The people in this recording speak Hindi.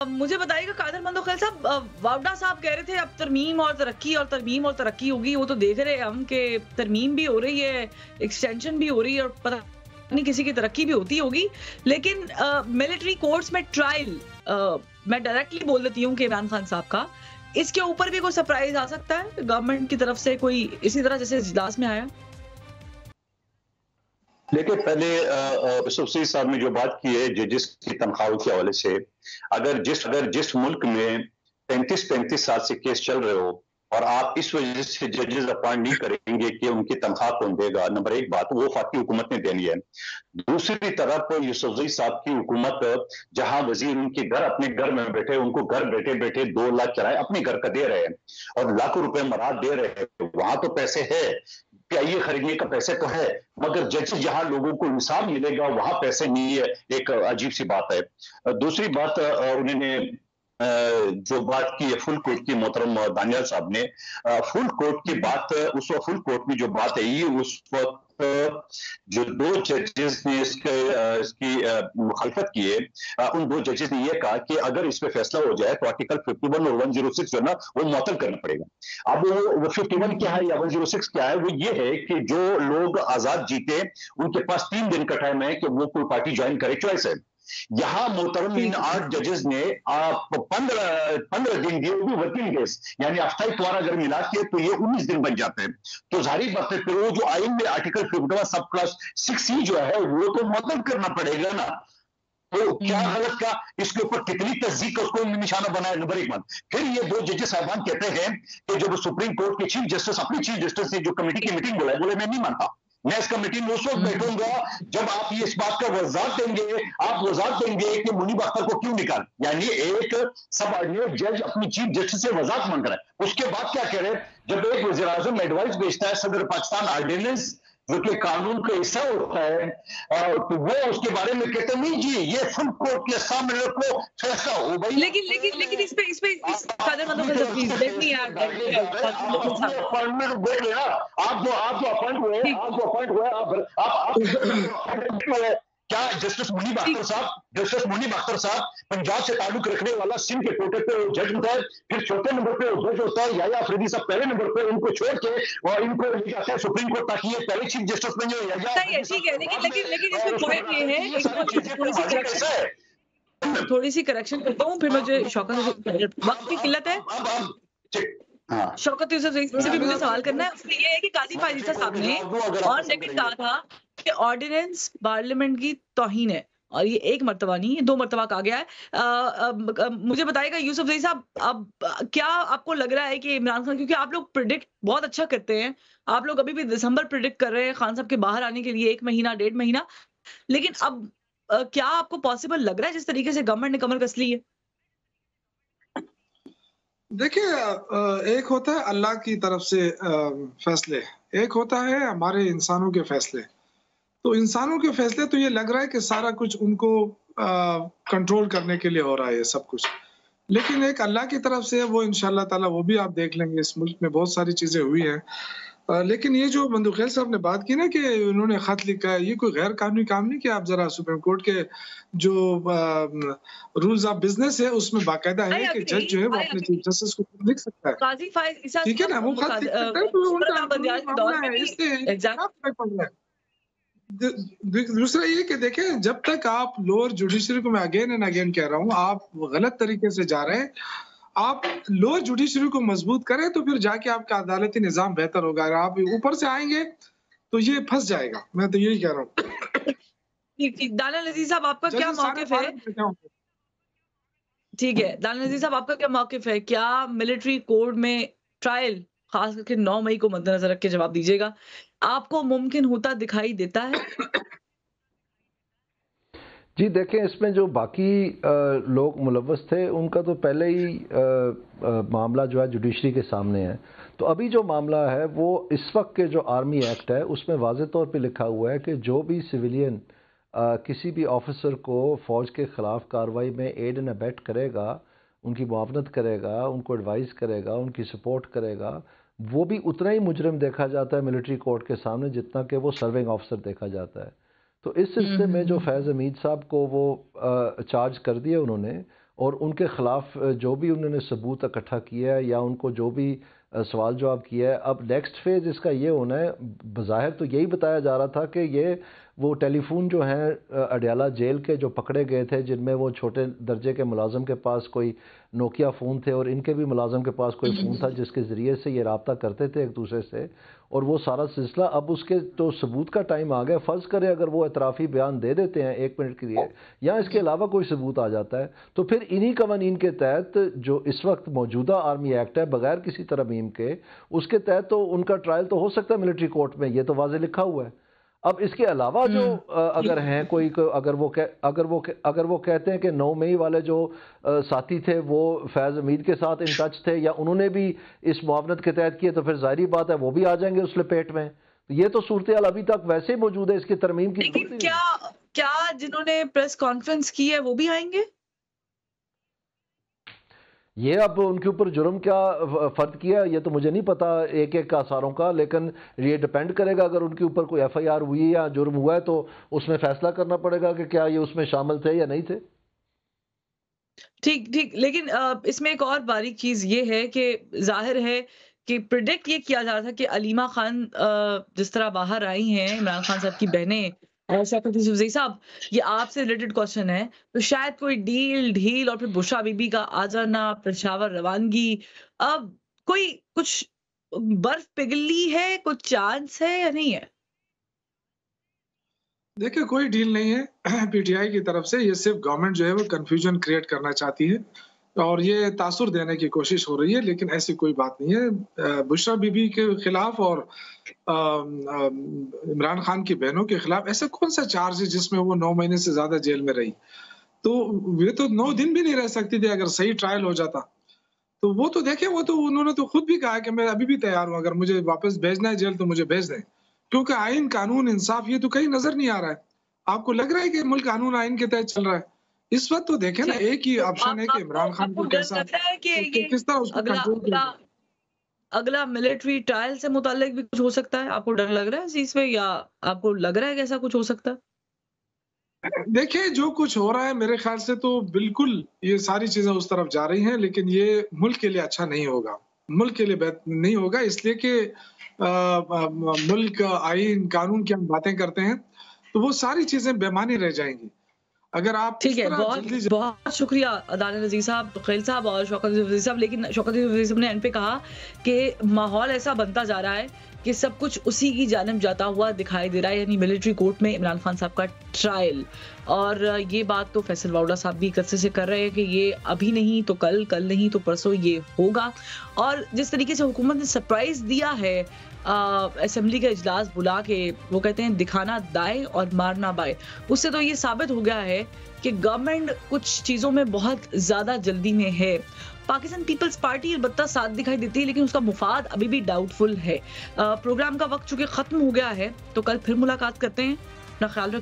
मुझे बताइएगा कादर मंदोखैल साहब, वावड़ा साहब कह रहे थे अब तरमीम और तरक्की होगी। वो तो देख रहे हैं हम कि तरमीम भी हो रही है, एक्सटेंशन भी हो रही है और पता नहीं किसी की तरक्की भी होती होगी। लेकिन मिलिट्री कोर्ट्स में ट्रायल, मैं डायरेक्टली बोल देती हूँ कि इमरान खान साहब का इसके ऊपर भी कोई सरप्राइज आ सकता है गवर्नमेंट की तरफ से, कोई इसी तरह जैसे इजलास में आया। देखिए, पहले यूसुफ साहब ने जो बात की है जजेस की तनख्वाहों के हवाले से, अगर जिस मुल्क में 35-35 साल से केस चल रहे हो और आप इस वजह से जजेस अपॉइंट नहीं करेंगे कि उनकी तनख्वाह कौन देगा, नंबर एक बात वो वफाकी हुकूमत ने देनी है। दूसरी तरफ यूसुफजई साहब की हुकूमत, जहां वजीर उनके घर अपने घर में बैठे उनको घर बैठे बैठे 2 लाख किराए अपने घर का दे रहे हैं और लाखों रुपए मराद दे रहे हैं। वहां तो पैसे है, पीआईए खरीदने का पैसे तो है, मगर जैसे जहां लोगों को इंसाफ मिलेगा वहां पैसे नहीं है। एक अजीब सी बात है। दूसरी बात, उन्होंने जो बात की है फुल कोर्ट की, मोहतरम दानियाल साहब ने फुल कोर्ट की बात, उस वक्त फुल कोर्ट में जो बात है ये उस वक्त जो 2 जजेस ने इसकी मुखालफत की है, उन 2 जजेस ने यह कहा कि अगर इस पे फैसला हो जाए तो आर्टिकल 51 और 106 जो है ना वो मुअत्तल करना पड़ेगा। अब वो 51 क्या है या 106 क्या है, वो ये है कि जो लोग आजाद जीते उनके पास 3 दिन का टाइम है कि वो कोई पार्टी ज्वाइन करे, चॉइस है। यहां मोहतरम इन 8 जजेस ने 15 दिन दिए, वो भी वर्किंग डेज, यानी अफ्ताई इतवार अगर मिला के तो ये 19 दिन बन जाते हैं। तो जाहिर बात है फिर वो जो आइन में आर्टिकल 51 सब क्लास 6 जो है वो तो मुअत्तल करना पड़ेगा ना। तो क्या गलत का इसके ऊपर कितनी तस्दीक उसको निशाना बनाया, नंबर एक बात। फिर ये 2 जजेस साहबान कहते हैं कि जब सुप्रीम कोर्ट के चीफ जस्टिस अपनी चीफ जस्टिस से जो कमेटी की मीटिंग बुलाई, बोले मैं नहीं मानता, मैं इस कमेटी में उस वक्त बैठूंगा जब आप ये इस बात का वजात देंगे कि मुनीब अख्तर को क्यों निकाल, यानी एक सब ऑर्डिनेट जज अपनी चीफ जस्टिस से वजात मांग रहा है। उसके बाद क्या कह रहे हैं, जब एक वज़ीर आज़म एडवाइस भेजता है सदर पाकिस्तान ऑर्डिनेंस जो कि कानून का हिस्सा होता है, तो वो उसके बारे में कहते नहीं जी ये फुल कोर्ट के सामने रखो, फैसला हो भाई। लेकिन इस कादर मंदोखैल साहब please let me add appointment देख लेना, आप जो अपॉइंट हुए आप क्या जस्टिस मुनीब अख्तर साहब पंजाब से ताल्लुक रखने वाला सिंध के कोटे पे जज होता है, फिर चौथे नंबर पे जज होता है याया अफरीदी साहब पहले नंबर पे, उनको छोड़ के और इनको ले जाते हैं सुप्रीम कोर्ट ताकि ये पहले चीफ जस्टिस बन जाए। ठीक है, लेकिन इसमें पॉइंट ये है, थोड़ी सी करेक्शन करता हूँ, फिर मुझे शौकत वक्त की किल्लत है। शौकत यूसुफ से भी मुझे सवाल करना है। उसमें ये है कि काजी फायजीसा साहब ने ऑन रिकॉर्ड कहा था कि ऑर्डिनेंस पार्लियामेंट की तौहीन है, और ये 1 मर्तबा नहीं, 2 मर्तबा कहा गया है। मुझे बताइएगा यूसुफ साहब, अब क्या आपको लग रहा है कि इमरान खान, क्योंकि आप लोग प्रिडिक्ट बहुत अच्छा करते हैं, आप लोग अभी भी दिसंबर प्रिडिक्ट कर रहे हैं खान साहब के बाहर आने के लिए 1 महीना 1.5 महीना, लेकिन अब क्या आपको पॉसिबल लग रहा है जिस तरीके से गवर्नमेंट ने कमर कस ली है? देखिए, एक होता है अल्लाह की तरफ से फैसले, एक होता है हमारे इंसानों के फैसले। तो इंसानों के फैसले तो ये लग रहा है कि सारा कुछ उनको कंट्रोल करने के लिए हो रहा है ये सब कुछ, लेकिन एक अल्लाह की तरफ से वो इंशाअल्लाह ताला वो भी आप देख लेंगे। इस मुल्क में बहुत सारी चीजें हुई हैं, लेकिन ये जो मंदोखैल साहब ने बात की ना कि उन्होंने खत लिखा है, ये कोई गैर कानूनी काम नहीं कि आप जरा सुप्रीम कोर्ट के जो रूल्स ऑफ बिजनेस है उसमें बाकायदा है कि जज जो है वो अपने चीफ जस्टिस को लिख सकता है, काजी फायजीसा ठीक है ना, वो खत लिख सकता है, तो उनका मामला है, इससे क्या फर्क पड़ रहा है। दूसरा ये कि देखें, जब तक आप लोअर जुडिशरी को, मैं अगेन एंड अगेन कह रहा हूँ, आप गलत तरीके से जा रहे हैं, आप लोअर जुडिशरी को मजबूत करें तो फिर जाके आपका अदालती निजाम बेहतर होगा। अगर आप ऊपर से आएंगे तो ये फंस जाएगा, मैं तो यही कह रहा हूँ। दानियाल नज़ीर साहब, आपका क्या मौक़िफ़ है? ठीक है, दानियाल नज़ीर साहब, आपका क्या मौक़िफ़ है? क्या मिलिट्री कोर्ट में ट्रायल, खास करके 9 मई को मद्देनजर रख के जवाब दीजिएगा, आपको मुमकिन होता दिखाई देता है? जी देखें, इसमें जो बाकी लोग मुलव्वस थे उनका तो पहले ही मामला जो है जुडिशरी के सामने है। तो अभी जो मामला है वो इस वक्त के जो आर्मी एक्ट है उसमें वाज़ेह तौर पे लिखा हुआ है कि जो भी सिविलियन किसी भी ऑफिसर को फ़ौज के ख़िलाफ़ कार्रवाई में एड एंड अबेट करेगा, उनकी मुआवनत करेगा, उनको एडवाइस करेगा, उनकी सपोर्ट करेगा, वो भी उतना ही मुजरिम देखा जाता है मिलिट्री कोर्ट के सामने जितना कि वो सर्विंग ऑफिसर देखा जाता है। तो इस सिलसिले में जो फैज़ हमीद साहब को वो चार्ज कर दिया उन्होंने, और उनके ख़िलाफ़ जो भी उन्होंने सबूत इकट्ठा किया है या उनको जो भी सवाल जवाब किया है, अब नेक्स्ट फेज़ इसका ये होना है। बज़ाहिर तो यही बताया जा रहा था कि ये वो टेलीफोन जो हैं अडयाला जेल के जो पकड़े गए थे, जिनमें वो छोटे दर्जे के मुलाजिम के पास कोई नोकिया फ़ोन थे और इनके भी मुलाजिम के पास कोई फ़ोन था जिसके ज़रिए से ये रब्ता करते थे एक दूसरे से, और वो सारा सिलसिला अब उसके तो सबूत का टाइम आ गया। फ़र्ज़ करें अगर वो एतराफ़ी बयान दे देते हैं 1 मिनट के लिए या इसके अलावा कोई सबूत आ जाता है, तो फिर इन्हीं कवानीन के तहत जो इस वक्त मौजूदा आर्मी एक्ट है बग़ैर किसी तरमीम के, उसके तहत तो उनका ट्रायल तो हो सकता है मिलिट्री कोर्ट में, ये तो वाज़ेह लिखा हुआ है। अब इसके अलावा जो अगर हैं कोई अगर वो कहते हैं कि 9 मई वाले जो साथी थे वो फैज़ हमीद के साथ इन टच थे या उन्होंने भी इस मुआवनत के तहत किए, तो फिर ज़ाहिरी बात है वो भी आ जाएंगे उस लपेट में। तो ये तो सूरत हाल अभी तक वैसे ही मौजूद है, इसकी तरमीम की जरूरत नहीं। क्या जिन्होंने प्रेस कॉन्फ्रेंस की है वो भी आएंगे? ये अब उनके ऊपर जुर्म क्या फर्द किया ये तो मुझे नहीं पता एक एक आसारों का, लेकिन ये डिपेंड करेगा अगर उनके ऊपर कोई FIR हुई या जुर्म हुआ है तो उसमें फैसला करना पड़ेगा कि क्या ये उसमें शामिल थे या नहीं थे। ठीक, लेकिन इसमें एक और बारीक चीज ये है कि जाहिर है कि प्रिडिक्ट ये किया जा रहा था कि अलीमा खान जिस तरह बाहर आई हैं, इमरान खान साहब की बहनें और शौकत यूसुफजई साहब, ये आपसे रिलेटेड क्वेश्चन है, तो शायद कोई डील ढील और फिर बुशरा बीबी का आ जाना, पेशावर रवानगी, अब कोई कुछ बर्फ पिघली है, कुछ चांस है या नहीं है? देखिए कोई डील नहीं है PTI की तरफ से, ये सिर्फ गवर्नमेंट जो है वो कंफ्यूजन क्रिएट करना चाहती है और ये तासुर देने की कोशिश हो रही है, लेकिन ऐसी कोई बात नहीं है। बुशरा बीबी के खिलाफ और इमरान खान की बहनों के खिलाफ ऐसा कौन सा चार्ज है जिसमें वो 9 महीने से ज्यादा जेल में रही? तो वे तो 9 दिन भी नहीं रह सकती थी अगर सही ट्रायल हो जाता। तो वो तो देखें, वो तो उन्होंने तो खुद भी कहा कि मैं अभी भी तैयार हूँ, अगर मुझे वापस भेजना है जेल तो मुझे भेज दें, क्योंकि आइन कानून इंसाफ ये तो कहीं नजर नहीं आ रहा है। आपको लग रहा है कि मुल्क कानून आइन के तहत चल रहा है? इस वक्त तो देखें ना, एक ही ऑप्शन है कि इमरान खान को कैसा किस तरह उसको कंट्रोल किया। अगला मिलिट्री ट्रायल से मुताल्लिक भी कुछ हो सकता है? आपको डर लग रहा है इस चीज पे, या आपको लग रहा है कि ऐसा कुछ हो सकता है? देखिए जो कुछ हो रहा है मेरे ख्याल से तो बिल्कुल ये सारी चीजें उस तरफ जा रही हैं, लेकिन ये मुल्क के लिए अच्छा नहीं होगा, मुल्क के लिए नहीं होगा, इसलिए कि मुल्क आइन कानून की हम बातें करते हैं तो वो सारी चीजें बेमानी रह जाएंगी अगर आप। ठीक है, बहुत शुक्रिया अदाना नज़ीर साहब, खलील साहब और शौकत यूसुफजई साहब। लेकिन शौकत यूसुफजई साहब ने एंड पे कहा कि माहौल ऐसा बनता जा रहा है कि सब कुछ उसी की जानिब जाता हुआ दिखाई दे रहा है, यानी मिलिट्री कोर्ट में इमरान खान साहब का ट्रायल। और ये बात तो फैसल वाउडा साहब भी कसरत से कर रहे हैं कि ये अभी नहीं तो कल, कल नहीं तो परसों ये होगा। और जिस तरीके से हुकूमत ने सरप्राइज दिया है असेंबली का इजलास बुला के, वो कहते हैं दिखाना दाएं और मारना बाएं, उससे तो ये साबित हो गया है कि गवर्नमेंट कुछ चीजों में बहुत ज्यादा जल्दी में है। पाकिस्तान पीपल्स पार्टी अलबत्ता साथ दिखाई देती है, लेकिन उसका मुफाद अभी भी डाउटफुल है। प्रोग्राम का वक्त चूंकि खत्म हो गया है, तो कल फिर मुलाकात करते हैं। अपना ख्याल रखें।